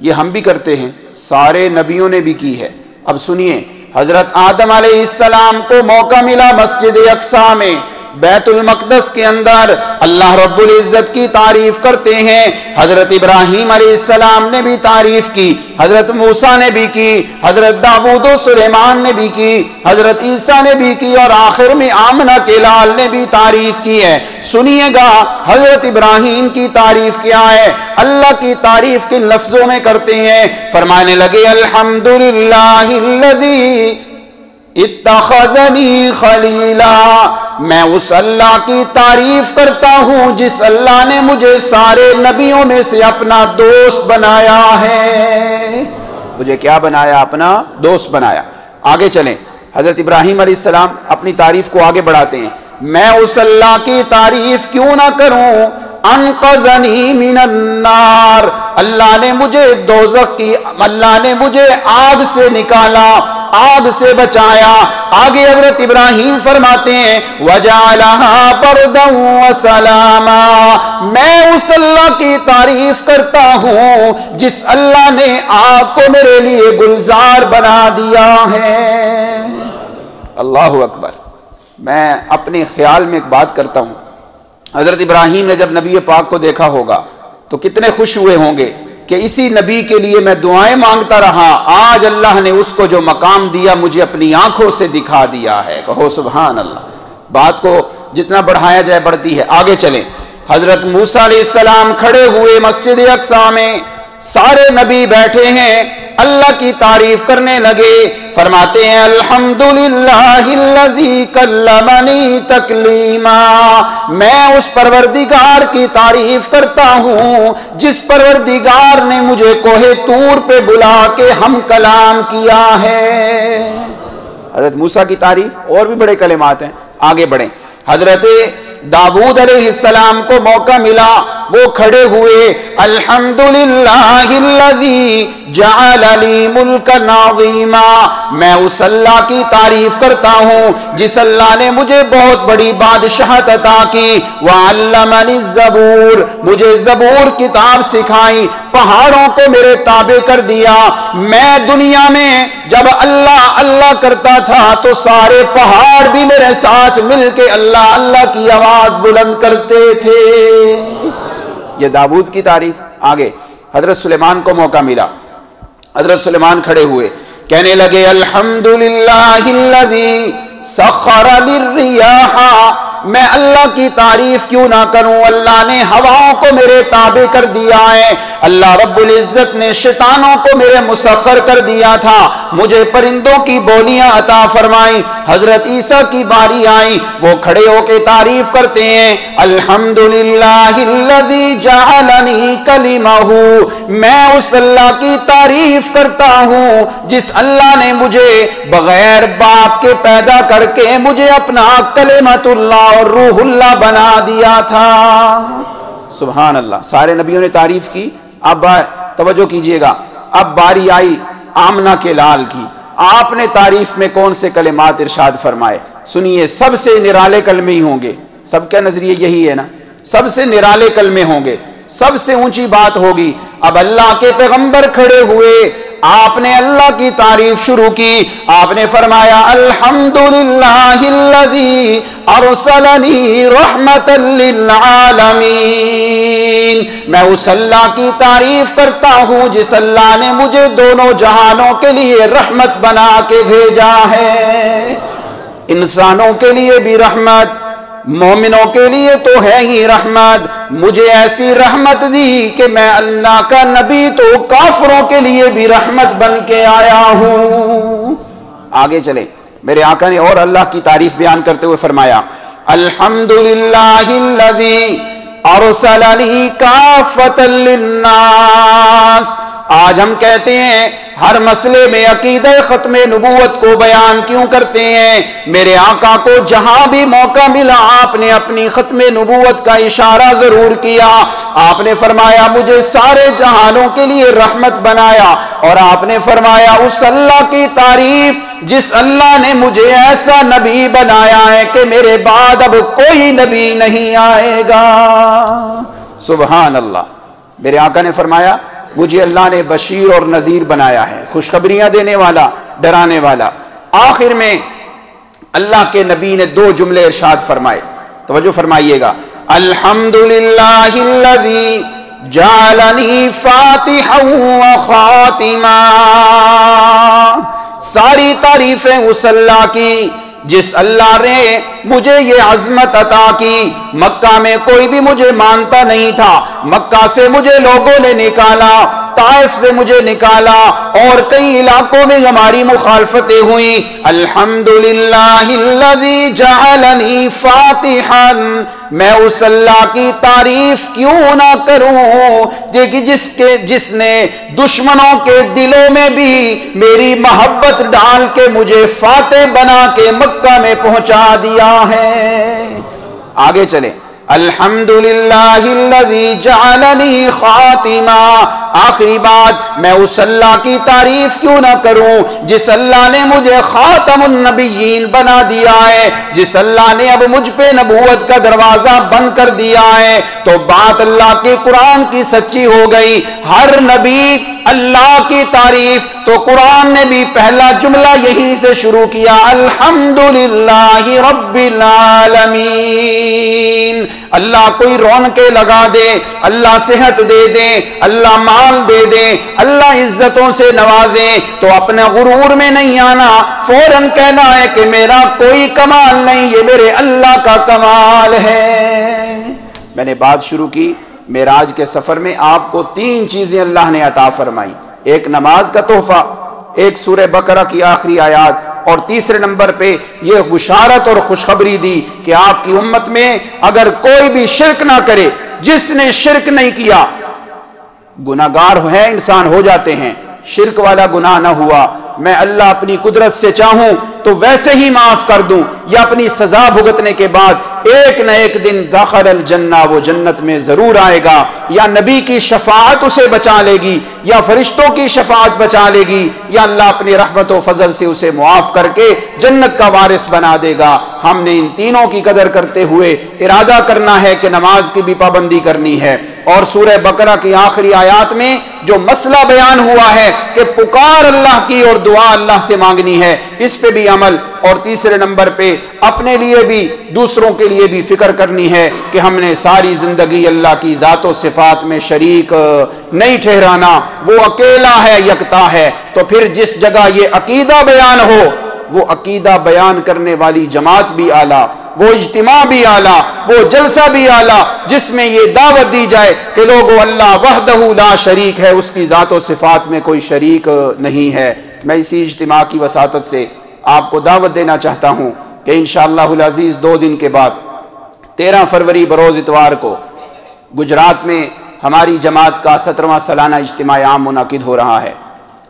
ये हम भी करते हैं, सारे नबियों ने भी की है। अब सुनिए, हजरत आदम अलैहिस्सलाम को मौका मिला मस्जिद अक्सा में बैतुल मक़दस के अंदर अल्लाह रब्बुल इज़्ज़त की तारीफ करते हैं। हजरत इब्राहीम अलैहिस्सलाम ने भी तारीफ की, हजरत मूसा ने भी की, हजरत दाऊद और सुलेमान ने भी की, हजरत ईसा ने भी की और आखिर में आमना के लाल ने भी तारीफ की है। सुनिएगा हजरत इब्राहीम की तारीफ क्या है, अल्लाह की तारीफ किन लफ्जों में करते हैं। फरमाने लगे अल्हम्दुलिल्लाहिल्लज़ी इत्तखज़नी खलीला, मैं उस अल्लाह की तारीफ करता हूं जिस अल्लाह ने मुझे सारे नबियों में से अपना दोस्त बनाया है। मुझे क्या बनाया? अपना दोस्त बनाया। आगे चलें, हजरत इब्राहीम अलैहिस्सलाम अपनी तारीफ को आगे बढ़ाते हैं। मैं उस अल्लाह की तारीफ क्यों ना करूं, अनक़ज़नी मिनन्नार, अल्लाह ने मुझे दोज़ख की, अल्लाह ने मुझे आग से निकाला, आग से बचाया। आगे हजरत इब्राहीम फरमाते हैं वजअलहा बरदन व सलामा, मैं उस अल्लाह की तारीफ करता हूं जिस अल्लाह ने आग को मेरे लिए गुलजार बना दिया है। अल्लाहु अकबर। मैं अपने ख्याल में एक बात करता हूं, हजरत इब्राहीम ने जब नबी पाक को देखा होगा तो कितने खुश हुए होंगे कि इसी नबी के लिए मैं दुआएं मांगता रहा, आज अल्लाह ने उसको जो मकाम दिया मुझे अपनी आंखों से दिखा दिया है। कहो सुभान अल्लाह। बात को जितना बढ़ाया जाए बढ़ती है। आगे चलें, हजरत मूसा अलैहिस्सलाम खड़े हुए मस्जिद अक्सा में, सारे नबी बैठे हैं, अल्लाह की तारीफ करने लगे। फरमाते हैं अल्हम्दुलिल्लाहिल्लज़ी कल्लमनी तकलीमा, मैं उस परवरदिगार की तारीफ करता हूं जिस परवरदिगार ने मुझे कोहे तूर पे बुला के हम कलाम किया है। हजरत मूसा की तारीफ और भी बड़े कलिमात हैं। आगे बढ़ें, हजरत दाऊद अलैहिस्सलाम को मौका मिला, वो खड़े हुए अल्हम्दुलिल्लाहिल्लज़ी जअलनी मुल्कन अज़ीमा, मैं उस अल्लाह की तारीफ करता हूं जिस अल्लाह ने मुझे बहुत बड़ी बादशाहत अता की। व अल्लमनी ज़बूर, मुझे ज़बूर किताब सिखाई, पहाड़ों को मेरे ताबे कर दिया। मैं दुनिया में जब अल्लाह अल्लाह करता था तो सारे पहाड़ भी मेरे साथ मिलके अल्लाह अल्लाह की आवाज बुलंद करते थे। ये दाऊद की तारीफ। आगे हजरत सुलेमान को मौका मिला, हजरत सुलेमान खड़े हुए, कहने लगे अल्हम्दुलिल्लाहिल्लज़ी सख्खर लिर्रियाहा, मैं अल्लाह की तारीफ क्यों ना करूं, अल्लाह ने हवाओं को मेरे ताबे कर दिया है, अल्लाह रब्बुल इज्जत ने शैतानों को मेरे मुसख्खर कर दिया था, मुझे परिंदों की बोलियां अता फरमाई। हजरत ईसा की बारी आई, वो खड़े होके तारीफ करते हैं अल्हम्दुलिल्लाहिल्लज़ी जअलनी कलिमहू, मैं उस अल्लाह की तारीफ करता हूं जिस अल्लाह ने मुझे बगैर बाप के पैदा करके मुझे अपना कलिमतुल्लाह और रूहुल्लाह बना दिया था। सुभान अल्लाह। सारे नबियों ने तारीफ की। अब तवज्जो कीजिएगा, अब बारी आई आमना के लाल की। आपने तारीफ में कौन से कलिमात इरशाद फरमाए, सुनिए। सबसे निराले कलमे ही होंगे, सबका नजरिए यही है ना, सबसे निराले कलमे होंगे, सबसे ऊंची बात होगी। अब अल्लाह के पैगंबर खड़े हुए, आपने अल्लाह की तारीफ शुरू की। आपने फरमाया अल्हम्दुलिल्लाहिल्लज़ी अरसलनी रहमतल लिल आलमीन, मैं उस अल्लाह की तारीफ करता हूं जिस अल्लाह ने मुझे दोनों जहानों के लिए रहमत बना के भेजा है। इंसानों के लिए भी रहमत, मोमिनों के लिए तो है ही रहमत। मुझे ऐसी रहमत दी कि मैं अल्लाह का नबी तो काफिरों के लिए भी रहमत बन के आया हूं। आगे चले, मेरे आका ने और अल्लाह की तारीफ बयान करते हुए फरमाया अल्हम्दुलिल्लाहिल्लज़ी अरसलनी काफ़तल लिन्नास। आज हम कहते हैं हर मसले में अकीदा खत्मे नबूवत को बयान क्यों करते हैं। मेरे आका को जहां भी मौका मिला आपने अपनी खत्मे नबूवत का इशारा जरूर किया। आपने फरमाया मुझे सारे जहानों के लिए रहमत बनाया, और आपने फरमाया उस अल्लाह की तारीफ जिस अल्लाह ने मुझे ऐसा नबी बनाया है कि मेरे बाद अब कोई नबी नहीं आएगा। सुभान अल्लाह। मेरे आका ने फरमाया मुझे अल्लाह ने बशीर और नजीर बनाया है, खुशखबरियां देने वाला, डराने वाला। आखिर में अल्लाह के नबी ने दो जुमले इरशाद फरमाए, तवज्जो फरमाइएगा, अल्हम्दुलिल्लाहिल्लज़ी जालनी फातिहन व खातिमा। सारी तारीफें उस अल्लाह की जिस अल्लाह ने मुझे ये अजमत अता की। मक्का में कोई भी मुझे मानता नहीं था, मक्का से मुझे लोगों ने निकाला, ताइफ से मुझे निकाला और कई इलाकों में हमारी मुखालफतें हुई। अल्हम्दुलिल्लाहिल्लज़ी जअलनी फातिहन, मैं उस अल्लाह की तारीफ क्यों ना करूं देखिए जिसने दुश्मनों के दिलों में भी मेरी मोहब्बत डाल के मुझे फातेह बना के मक्का में पहुंचा दिया है। आगे चले, अल्हम्दुलिल्लाहिल्लज़ी जअलनी खातिमा। आखिरी बात, मैं उस अल्लाह की तारीफ क्यों ना करूं जिस अल्लाह ने मुझे खातमुन नबिय्यीन बना दिया है, जिस अल्लाह ने अब मुझ पे नबूवत का दरवाजा बंद कर दिया है। तो बात अल्लाह के कुरान की सच्ची हो गई। हर नबी अल्लाह की तारीफ, तो कुरान ने भी पहला जुमला यही से शुरू किया, अल्हम्दुलिल्लाहि रब्बिल आलमीन। अल्लाह कोई रौनकें लगा दे, अल्लाह सेहत दे दे, अल्लाह माल दे दे, अल्लाह इज्जतों से नवाजे, तो अपने गुरूर में नहीं आना, फौरन कहना है कि मेरा कोई कमाल नहीं, ये मेरे अल्लाह का कमाल है। मैंने बात शुरू की मेराज के सफर में आपको 3 चीजें अल्लाह ने अता फरमाई, एक नमाज का तोहफा, एक सूरह बकरा की आखिरी आयत, और तीसरे नंबर पे ये बुशारत और खुशखबरी दी कि आपकी उम्मत में अगर कोई भी शिरक ना करे, जिसने शिरक नहीं किया, गुनाहगार है इंसान हो जाते हैं, शिरक वाला गुनाह ना हुआ, मैं अल्लाह अपनी कुदरत से चाहूं तो वैसे ही माफ कर दूं, या अपनी सजा भुगतने के बाद एक न एक दिन दाखिल जन्ना, वो जन्नत में जरूर आएगा, या नबी की शफाअत उसे बचा लेगी, या फरिश्तों की शफाअत बचा लेगी, या अल्लाह अपनी रहमत और फजल से उसे मुआफ करके जन्नत का वारिस बना देगा। हमने इन तीनों की कदर करते हुए इरादा करना है कि नमाज की भी पाबंदी करनी है। और सूरह बकरा की आखिरी आयत में जो मसला बयान हुआ है कि पुकार अल्लाह की और दुआ अल्लाह से मांगनी है, इस पे भी अमल। और तीसरे नंबर पे अपने लिए भी दूसरों के लिए भी फिक्र करनी है कि हमने सारी जिंदगी अल्लाह की जातो सिफात में शरीक नहीं ठहराना, वो अकेला है, यकता है। तो फिर जिस जगह ये अकीदा बयान हो, वो अकीदा बयान करने वाली जमात भी आला, वो इज्तिमा भी आला, वो जलसा भी आला, जिसमें ये दावत दी जाए कि लोगों अल्लाह वहदहू ला शरीक है, उसकी जातो सिफात में कोई शरीक नहीं है। मैं इसी इज्तिमा की वसातत से आपको दावत देना चाहता हूँ कि इंशाअल्लाहुल अज़ीज़ 2 दिन के बाद 13 फरवरी बरोज़ इतवार को गुजरात में हमारी जमात का 17वां सालाना इज्तिमा आम मुनाकिद हो रहा है।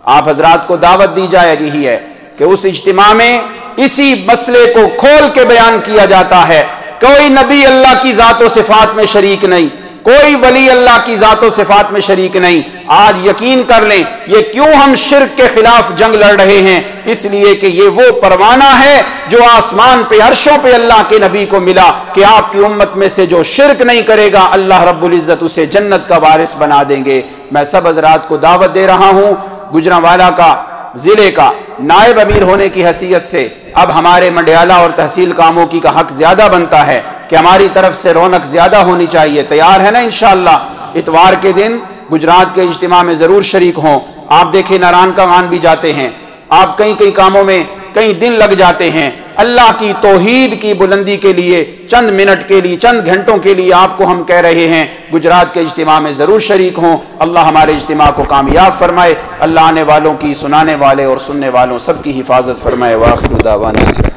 आप हजरात को दावत दी जा रही है कि उस इज्तिमा में इसी मसले को खोल के बयान किया जाता है। कोई नबी अल्लाह की जातो सिफात में शरीक नहीं, कोई वली अल्लाह की जातो सिफात में शरीक नहीं। आज यकीन कर लें, ये क्यों हम शिर्क के खिलाफ जंग लड़ रहे हैं, इसलिए कि ये वो परवाना है जो आसमान पे अर्शों पे अल्लाह के नबी को मिला कि आपकी उम्मत में से जो शिर्क नहीं करेगा अल्लाह रब्बुल इज्जत उसे जन्नत का वारिस बना देंगे। मैं सब हजरात को दावत दे रहा हूँ। गुजरांवाला का जिले का नायब अमीर होने की हैसियत से अब हमारे मंडियाला और तहसील कामों का हक ज्यादा बनता है कि हमारी तरफ से रौनक ज्यादा होनी चाहिए। तैयार है ना? इंशाअल्लाह इतवार के दिन गुजरात के इज्तिमा में जरूर शरीक हों। आप देखें नारायण का गान भी जाते हैं, आप कई कई कामों में कई दिन लग जाते हैं। अल्लाह की तौहीद की बुलंदी के लिए चंद मिनट के लिए, चंद घंटों के लिए आपको हम कह रहे हैं गुजरात के इज्तिमा में ज़रूर शरीक हों। अल्लाह हमारे इज्तिमा को कामयाब फरमाए। अल्लाह आने वालों की, सुनाने वाले और सुनने वालों सबकी हिफाजत फरमाए। वाखिर दावाना।